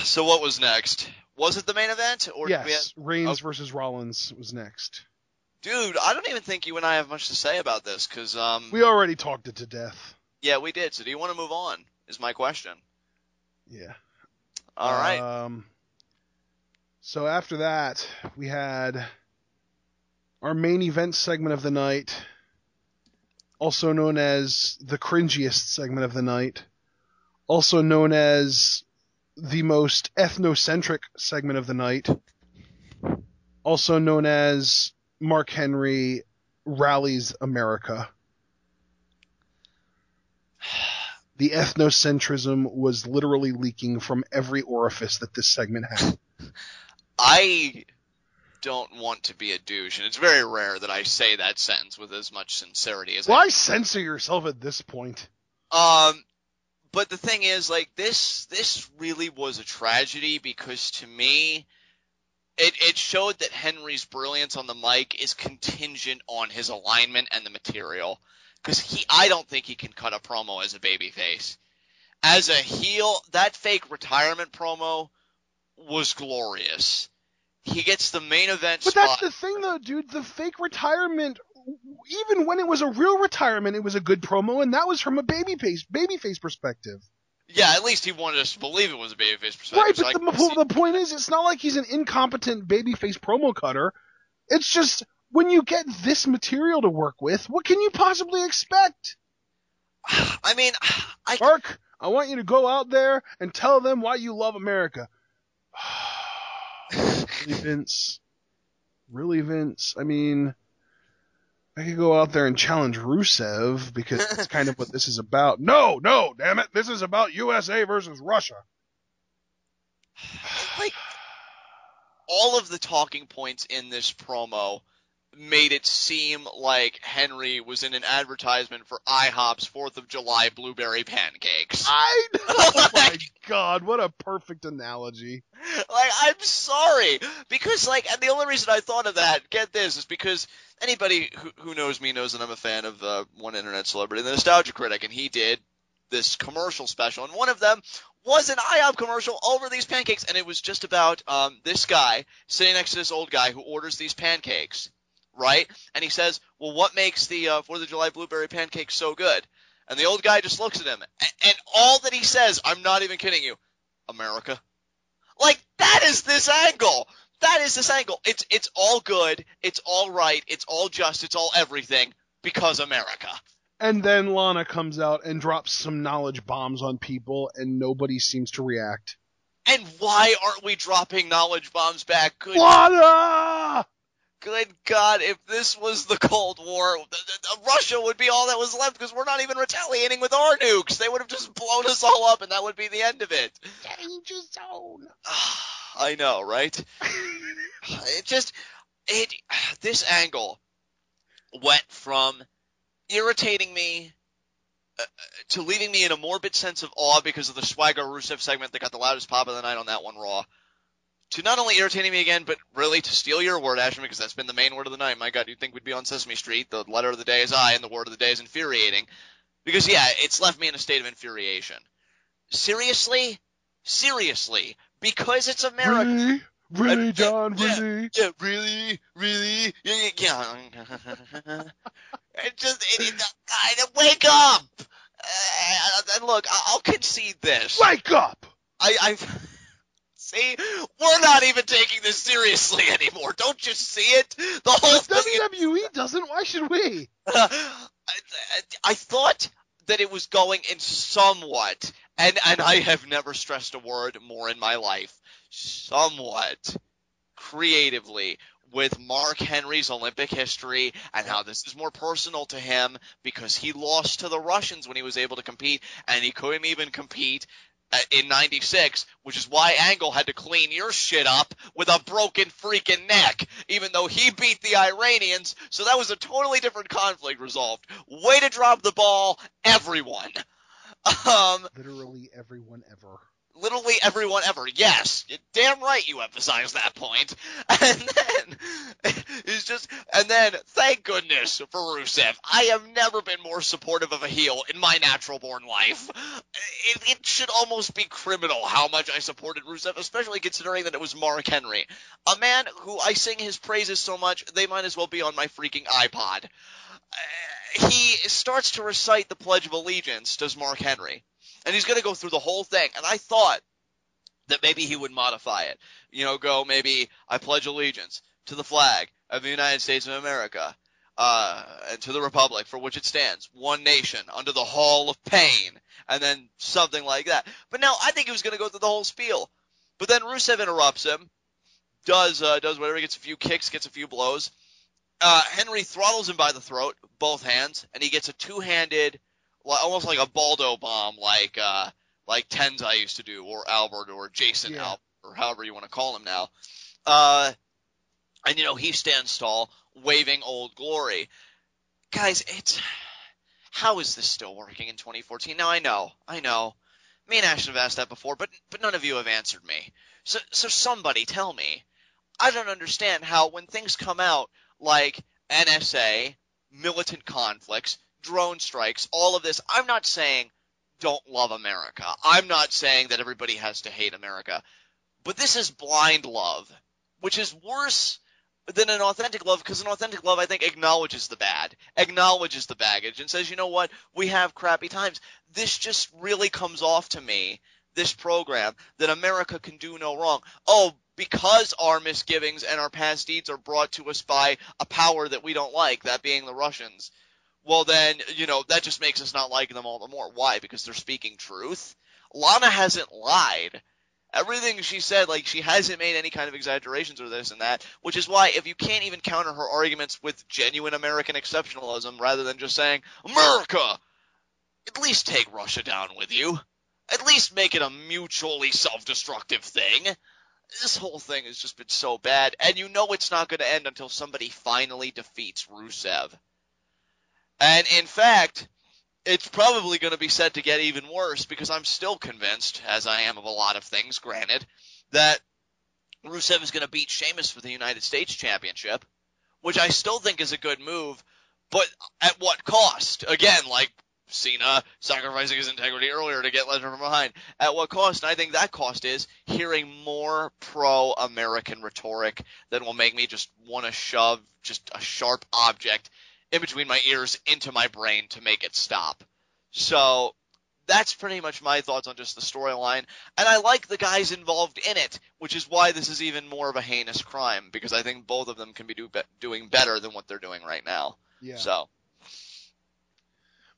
So what was next? Was it the main event? Or Yes, Reigns versus Rollins was next. Dude, I don't even think you and I have much to say about this, because... we already talked it to death. Yeah, we did. So do you want to move on, is my question. Yeah. All right. So after that, we had our main event segment of the night, also known as the cringiest segment of the night, also known as the most ethnocentric segment of the night, also known as Mark Henry Rallies America. The ethnocentrism was literally leaking from every orifice that this segment had. I don't want to be a douche, and it's very rare that I say that sentence with as much sincerity as Why censor yourself at this point? But the thing is, like, this really was a tragedy, because to me, it showed that Henry's brilliance on the mic is contingent on his alignment and the material. Because I don't think he can cut a promo as a babyface. As a heel, that fake retirement promo was glorious. He gets the main event spot. But that's the thing, though, dude. The fake retirement, even when it was a real retirement, it was a good promo, and that was from a babyface perspective. Yeah, at least he wanted us to believe it was a babyface perspective. Right, but the point is, it's not like he's an incompetent babyface promo cutter. It's just, when you get this material to work with, what can you possibly expect? I mean, Mark, I want you to go out there and tell them why you love America. Really, Vince? I mean, I could go out there and challenge Rusev, because that's kind of what this is about. No, damn it. This is about USA versus Russia. Like, all of the talking points in this promo made it seem like Henry was in an advertisement for IHOP's 4th of July blueberry pancakes. I know! Oh my God, what a perfect analogy. Like, I'm sorry, because, like, and the only reason I thought of that, get this, is because anybody who knows me knows that I'm a fan of one internet celebrity, the Nostalgia Critic, and he did this commercial special, and one of them was an IHOP commercial over these pancakes, and it was just about this guy sitting next to this old guy who orders these pancakes, right? And he says, well, what makes the 4th of July blueberry pancakes so good? And the old guy just looks at him, and all that he says, I'm not even kidding you, America. Like, that is this angle. That is this angle. It's all good. It's all right. It's all just. It's all everything because America. And then Lana comes out and drops some knowledge bombs on people, and nobody seems to react. And why aren't we dropping knowledge bombs back? Lana! Good God, if this was the Cold War, Russia would be all that was left, because we're not even retaliating with our nukes. They would have just blown us all up, and that would be the end of it. Danger zone. I know, right? This angle went from irritating me to leaving me in a morbid sense of awe because of the Swagger Rusev segment that got the loudest pop of the night on that one Raw, to not only irritating me again, but really, to steal your word, Ashton, because that's been the main word of the night. My God, you'd think we'd be on Sesame Street. The letter of the day is I, and the word of the day is infuriating. Because, yeah, it's left me in a state of infuriation. Seriously? Because it's America. Really, John? Really? Yeah, really? Yeah. Wake up! And look, I'll concede this. Wake up! See, we're not even taking this seriously anymore. Don't you see it? The whole thing. WWE doesn't. Why should we? I thought that it was going in somewhat, and I have never stressed a word more in my life, somewhat creatively, with Mark Henry's Olympic history and how this is more personal to him because he lost to the Russians when he was able to compete, and he couldn't even compete in 96, which is why Angle had to clean your shit up with a broken freaking neck, even though he beat the Iranians, so that was a totally different conflict resolved. Way to drop the ball, everyone. Literally everyone ever. Literally everyone ever, yes. You're damn right you emphasize that point. And then, it's just, and then, thank goodness for Rusev. I have never been more supportive of a heel in my natural-born life. It should almost be criminal how much I supported Rusev, especially considering that it was Mark Henry. A man who I sing his praises so much, they might as well be on my freaking iPod. He starts to recite the Pledge of Allegiance, does Mark Henry. And he's going to go through the whole thing. And I thought that maybe he would modify it. Go maybe, I pledge allegiance to the flag of the United States of America, and to the republic for which it stands, one nation, under the Hall of Pain, and then something like that. But no, I think he was going to go through the whole spiel. But then Rusev interrupts him, does whatever, gets a few kicks, gets a few blows. Henry throttles him by the throat, both hands, and he gets a two-handed, almost like a Baldo bomb, like Tenza used to do, or Albert, or Jason Albert, or however you want to call him now. And he stands tall, waving Old Glory. Guys, how is this still working in 2014? Now, I know. Me and Ashton have asked that before, but none of you have answered me. So somebody tell me. I don't understand how when things come out like NSA, militant conflicts, drone strikes, all of this, I'm not saying don't love America. I'm not saying that everybody has to hate America. But this is blind love, which is worse than an authentic love, because an authentic love, I think, acknowledges the bad, acknowledges the baggage, and says, you know what, we have crappy times. This just really comes off to me, this program, that America can do no wrong. Oh, because our misgivings and our past deeds are brought to us by a power that we don't like, that being the Russians, well then, that just makes us not like them all the more. Why? Because they're speaking truth? Lana hasn't lied. Everything she said, she hasn't made any kind of exaggerations or this and that, which is why if you can't even counter her arguments with genuine American exceptionalism rather than just saying, America, at least take Russia down with you. At least make it a mutually self-destructive thing. This whole thing has just been so bad, and it's not going to end until somebody finally defeats Rusev. And in fact, it's probably going to be said to get even worse, because I'm still convinced, as I am of a lot of things, granted, that Rusev is going to beat Sheamus for the United States Championship, which I still think is a good move, but at what cost? Again, like Cena sacrificing his integrity earlier to get Lesnar from behind. At what cost? And I think that cost is hearing more pro-American rhetoric that will make me just want to shove just a sharp object in between my ears into my brain to make it stop. So that's pretty much my thoughts on just the storyline. And I like the guys involved in it, which is why this is even more of a heinous crime, because I think both of them can be doing better than what they're doing right now. Yeah. So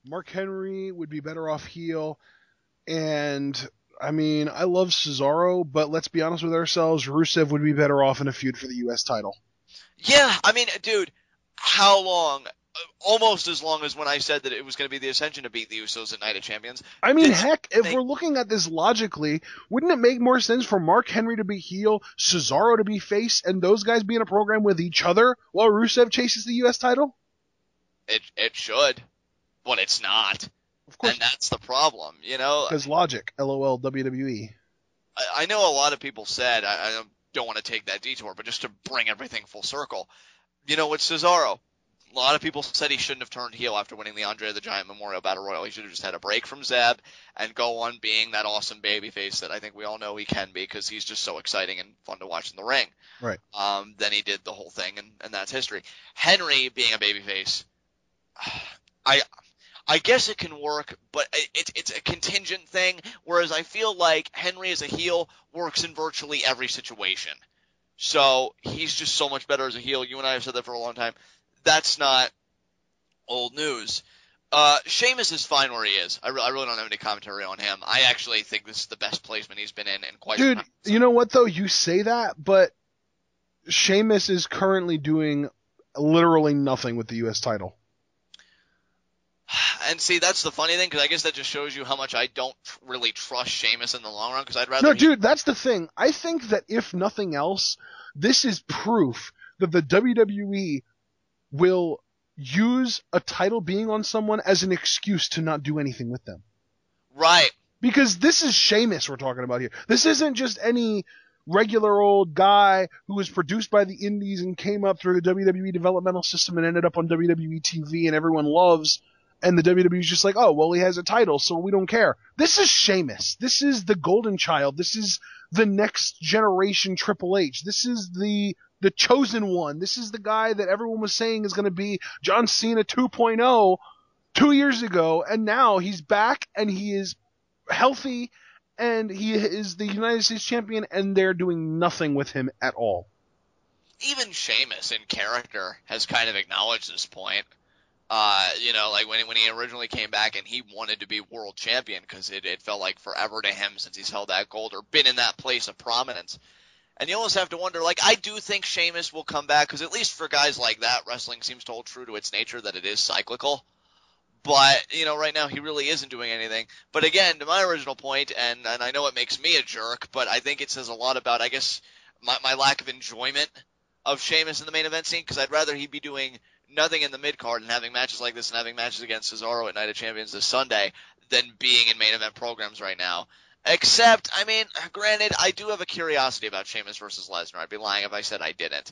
Mark Henry would be better off heel, and I mean, I love Cesaro, but let's be honest with ourselves, Rusev would be better off in a feud for the U.S. title. Yeah, I mean, dude, how long? Almost as long as when I said that it was going to be the Ascension to beat the Usos at Night of Champions. I mean, heck, if we're looking at this logically, wouldn't it make more sense for Mark Henry to be heel, Cesaro to be face, and those guys be in a program with each other while Rusev chases the U.S. title? It should. But it's not. Of course. And that's the problem, Because logic, LOL, WWE. I know a lot of people said, I don't want to take that detour, but just to bring everything full circle, with Cesaro, a lot of people said he shouldn't have turned heel after winning the Andre the Giant Memorial Battle Royal. He should have just had a break from Zeb and go on being that awesome babyface that I think we all know he can be, because he's just so exciting and fun to watch in the ring. Right. Then he did the whole thing, and that's history. Henry being a babyface, I guess it can work, but it's a contingent thing, whereas I feel like Henry as a heel works in virtually every situation. So he's just so much better as a heel. You and I have said that for a long time. That's not old news. Sheamus is fine where he is. I really don't have any commentary on him. I actually think this is the best placement he's been in quite some time. Dude, you know what, though? You say that, but Sheamus is currently doing literally nothing with the U.S. title. And see, that's the funny thing, because I guess that just shows you how much I don't really trust Sheamus in the long run, because I'd rather... No, dude, that's the thing. I think that if nothing else, this is proof that the WWE will use a title being on someone as an excuse to not do anything with them. Right. Because this is Sheamus we're talking about here. This isn't just any regular old guy who was produced by the indies and came up through the WWE developmental system and ended up on WWE TV and everyone loves. And the WWE's just like, oh, well, he has a title, so we don't care. This is Sheamus. This is the golden child. This is the next generation Triple H. This is the chosen one. This is the guy that everyone was saying is going to be John Cena 2.0 2 years ago. And now he's back and he is healthy and he is the United States champion, and they're doing nothing with him at all. Even Sheamus in character has kind of acknowledged this point. Like when he originally came back and he wanted to be world champion because it felt like forever to him since he's held that gold or been in that place of prominence. And you almost have to wonder, like, I do think Sheamus will come back because at least for guys like that, wrestling seems to hold true to its nature that it is cyclical. But, right now he really isn't doing anything. But again, to my original point, and I know it makes me a jerk, but I think it says a lot about, I guess, my lack of enjoyment of Sheamus in the main event scene, because I'd rather he be doing nothing in the mid-card and having matches like this and having matches against Cesaro at Night of Champions this Sunday than being in main event programs right now. Except, granted, I do have a curiosity about Sheamus versus Lesnar. I'd be lying if I said I didn't.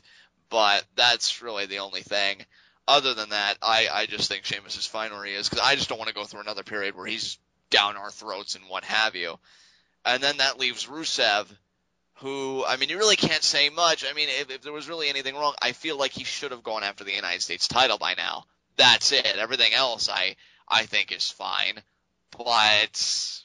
But that's really the only thing. Other than that, I just think Sheamus is fine where he is, because I just don't want to go through another period where he's down our throats and what have you. And then that leaves Rusev, who, you really can't say much. If there was really anything wrong, I feel like he should have gone after the United States title by now. That's it. Everything else I think is fine. But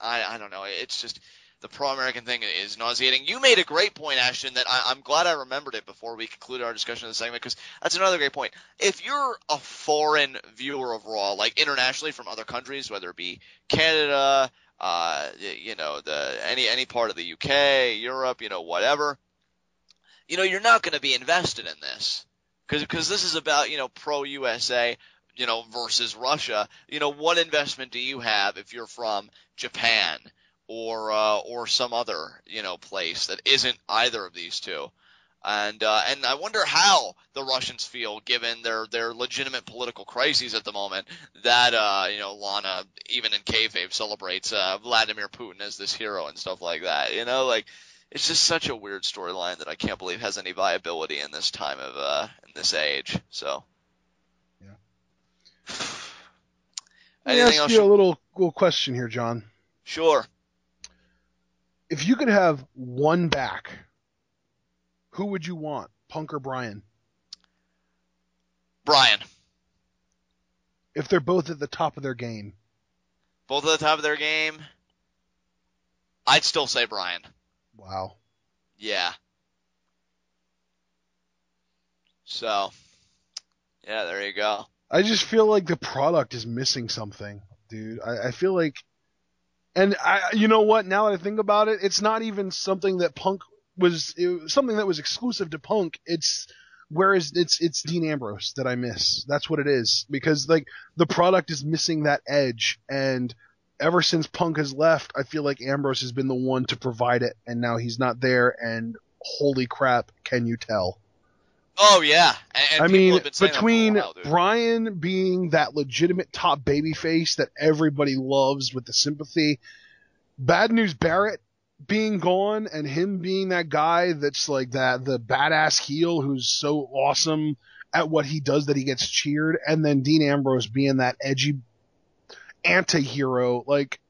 I don't know. It's just the pro-American thing is nauseating. You made a great point, Ashton, that I'm glad I remembered it before we concluded our discussion of the segment, because that's another great point. If you're a foreign viewer of Raw, like internationally from other countries, whether it be Canada, any part of the UK, Europe, whatever, you're not going to be invested in this because this is about, pro USA, versus Russia. What investment do you have if you're from Japan or some other, place that isn't either of these two? And I wonder how the Russians feel given their legitimate political crises at the moment that, Lana, even in kayfabe, celebrates, Vladimir Putin as this hero and stuff like that. It's just such a weird storyline that I can't believe has any viability in this time of, in this age. So. Yeah. Let me ask you a little question here, John. Sure. If you could have one back, who would you want, Punk or Bryan? Bryan. If they're both at the top of their game. Both at the top of their game? I'd still say Bryan. Wow. Yeah. So, yeah, there you go. I just feel like the product is missing something, dude. I feel like, and you know what? Now that I think about it, it's not even something that Punk was something that was exclusive to Punk. It's Dean Ambrose that I miss. That's what it is, because like the product is missing that edge, and ever since Punk has left, I feel like Ambrose has been the one to provide it, and now he's not there, and holy crap, can you tell? Oh, yeah. And between while, Bryan being that legitimate top babyface that everybody loves with the sympathy, Bad News Barrett being gone, and him being that guy that's like the badass heel who's so awesome at what he does that he gets cheered, and then Dean Ambrose being that edgy anti-hero, like,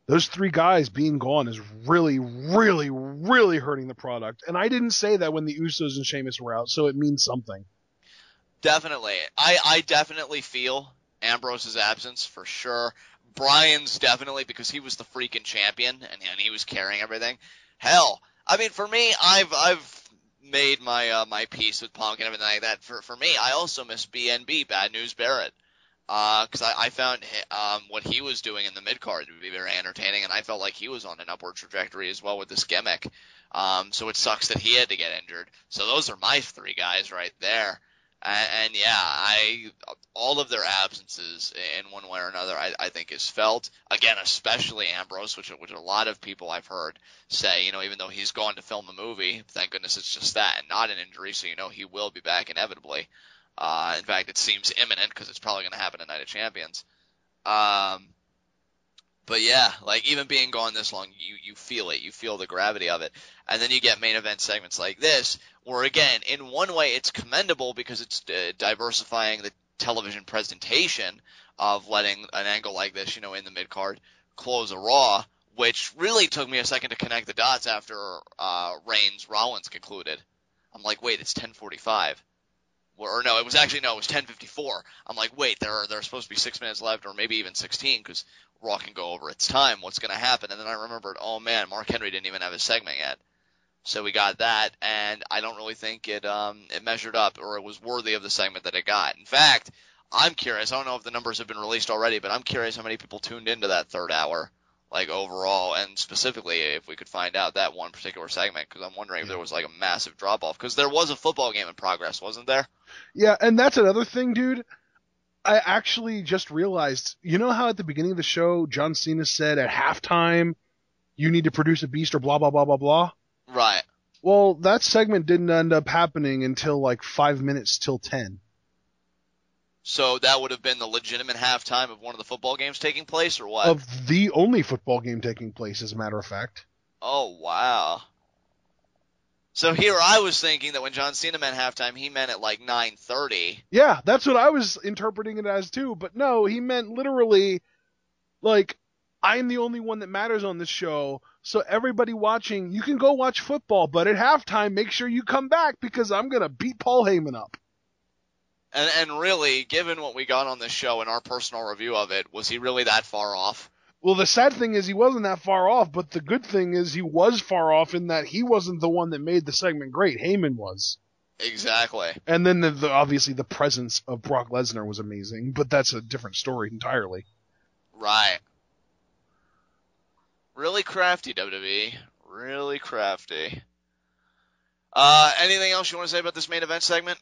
those three guys being gone is really, really, really hurting the product. And I didn't say that when the Usos and Sheamus were out, so it means something. Definitely. I definitely feel Ambrose's absence for sure. Bryan's definitely, because he was the freaking champion and he was carrying everything. Hell, for me, I've made my peace with Punk and everything like that. For me, I also miss BNB, Bad News Barrett. Because I found what he was doing in the mid-card to be very entertaining, and I felt like he was on an upward trajectory as well with this gimmick. So it sucks that he had to get injured. So those are my three guys right there. And yeah, all of their absences in one way or another, I think is felt. Again, especially Ambrose, which a lot of people I've heard say, even though he's gone to film a movie, thank goodness it's just that and not an injury, so he will be back inevitably. In fact, it seems imminent because it's probably going to happen at Night of Champions. But But yeah, like even being gone this long, you feel it. You feel the gravity of it. And then you get main event segments like this, where again, in one way it's commendable because it's diversifying the television presentation of letting an angle like this, in the mid card close a Raw, which really took me a second to connect the dots after Reigns Rollins concluded. I'm like, wait, it's 10:45. Or no, it was 10:54. I'm like, wait, there's supposed to be 6 minutes left, or maybe even 16, because Raw can go over its time. What's going to happen? And then I remembered, oh man, Mark Henry didn't even have his segment yet. So we got that, and I don't really think it measured up, or it was worthy of the segment that it got. In fact, I'm curious. I don't know if the numbers have been released already, but I'm curious how many people tuned into that third hour, like overall, and specifically if we could find out that one particular segment, because I'm wondering if there was like a massive drop off, because there was a football game in progress, wasn't there? Yeah, and that's another thing, dude. I actually just realized, you know how at the beginning of the show, John Cena said at halftime, you need to produce a beast or blah, blah, blah, blah, blah? Right. Well, that segment didn't end up happening until like 5 minutes till 10. So that would have been the legitimate halftime of one of the football games taking place, or what? Of the only football game taking place, as a matter of fact. Oh, wow. So here I was thinking that when John Cena meant halftime, he meant at like 9:30. Yeah, that's what I was interpreting it as too. But no, he meant literally, like, I'm the only one that matters on this show. So everybody watching, you can go watch football, but at halftime, make sure you come back because I'm going to beat Paul Heyman up. And really, given what we got on this show and our personal review of it, was he really that far off? Well, the sad thing is he wasn't that far off, but the good thing is he was far off in that he wasn't the one that made the segment great. Heyman was. Exactly. And then obviously the presence of Brock Lesnar was amazing, but that's a different story entirely. Right. Really crafty, WWE. Really crafty. Anything else you want to say about this main event segment?